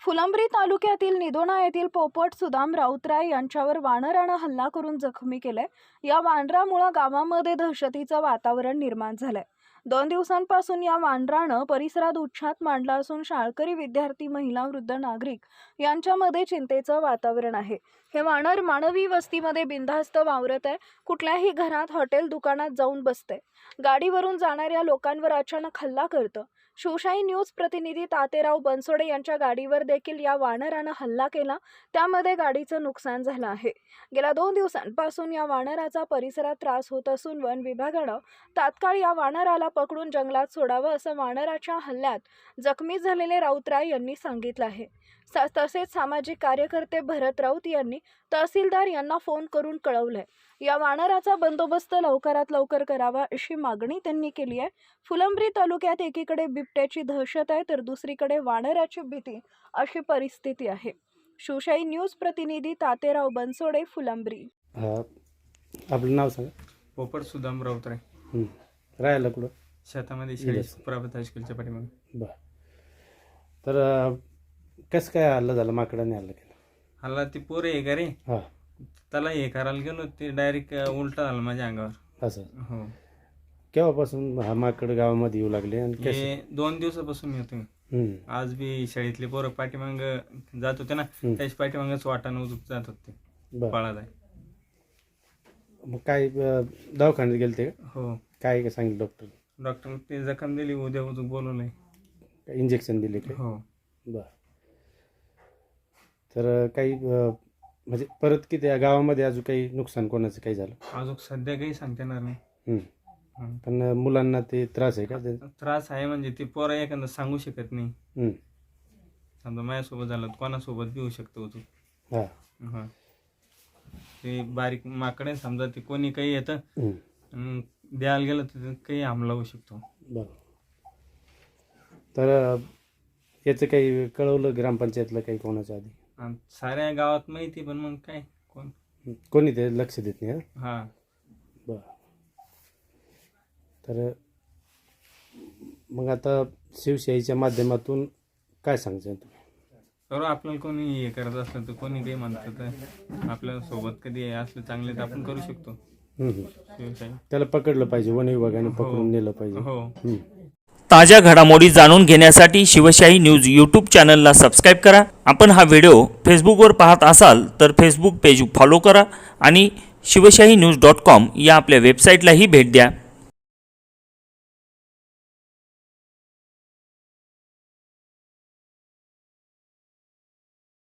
फुलंब्री तालुक्यातील निदोणा येथील पोपट सुदाम राऊतराय यांच्यावर वानरानं हल्ला करून जखमी केले। या वानरामुळे गावामध्ये दहशतीचं वातावरण निर्माण झालंय। 2 दिवसांपासून या वानरानं परिसरात उच्छाद मांडला असून शाळकरी विद्यार्थी, महिला, वृद्ध नागरिक यांच्यामध्ये चिंतेचं वातावरण आहे। हे वानर मानवी वस्तीमध्ये बिनधास्त वावरत आहे। कुठल्याही घरात, हॉटेल, दुकानात जाऊन बसते। गाडीवरून जाणाऱ्या लोकांवर अचानक हल्ला करतं। शिवशाही न्यूज प्रतिनिधी तातेराव बनसोडे यांच्या गाडीवर देखील या वानरानं हल्ला केला, त्यामध्ये गाडीचं नुकसान झालं आहे। गेल्या 2 दिवसांपासून या वानराचा परिसरात त्रास होत असून वन विभागानं तात्काळ या वानराला पकडून जंगलात सोडावं असं वानराच्या हल्ल्यात जखमी झालेले राऊतराय यांनी सांगितलं आहे। तसेच सामाजिक कार्यकर्ते भरत राऊत यांनी तहसीलदार यांना फोन करून कळवलंय। या वानराचा बंदोबस्त लवकरात लवकर करावा अशी मागणी त्यांनी केली आहे। फुलंब्री तालुक्यात एकीकडे बिबट्याची दहशत आहे तर दुसरीकडे वानराची भीती अशी परिस्थिती आहे। शिवशाही न्यूज प्रतिनिधी तातेराव बनसोडे, फुलंब्री। आपलं नाव सांगा। पोपट सुदाम राऊतराय। राहायला कुठं? शेतामध्ये शाळेत प्रायव्हेट हायस्कूलच्या पाठीमागे। बरं, तर कसं काय हल्ला झाला? माकडाने हल्ला केला? हल्ला ती पोरे आहे का रे, हां, त्याला हे करायला गेलो, ते डायरेक्ट उलटा झालं माझ्या अंगावर। असं? हो। केव्हापासून हा माकड गावामध्ये येऊ लागले आणि हे 2 दिवसापासून येतो। आज बी शाळेतले पोरं पाठीमाग जात होते ना, त्याच पाठीमागच वाटानं उजूक जात होते पळा जाय। मग काय दवाखान्यात गेलते का? हो। काय सांगितलं डॉक्टर? डॉक्टर ते जखम दिली, उद्या उजूक बोलवलंय। इंजेक्शन दिले का? हो। बरं, तर काही म्हणजे परत किती या गावामध्ये अजून काही नुकसान कोणाचं काही झालं? अजून सध्या काही सांगता येणार नाही। पण मुलांना ते त्रास आहे का? त्रास आहे म्हणजे ते पोरं एखादं सांगू शकत नाही। समजा माझ्यासोबत झालं, कोणासोबत बी होऊ शकतो अजून। हां हां, ते बारीक माकडे समजा, ते कोणी काही येतं द्यायला गेलं तर काही हमला होऊ शकतो। बरं, तर याचं काही कळवलं ग्रामपंचायतला काही कोणाच्या आधी? साऱ्या गावात माहिती, पण मग काय कोणी ते लक्ष देत नाही? हां। बरं, तर मग आता शिवशाहीच्या माध्यमातून काय सांगता तुम्ही? तर आपल्याला कोणी हे करत असलं तर, कोणी काही म्हणतं तर आपल्या सोबत कधी असलं चांगले तर आपण करू शकतो। शिवशाही त्याला पकडलं पाहिजे, वन विभागाने पकडून नेलं पाहिजे। हो। ताज्या घडामोडी जाणून घेण्यासाठी शिवशाही न्यूज यूट्यूब चॅनलला सबस्क्राईब करा। आपण हा व्हिडिओ फेसबुकवर पाहत असाल तर फेसबुक पेज फॉलो करा आणि शिवशाही न्यूज.com या आपल्या वेबसाईटलाही भेट द्या।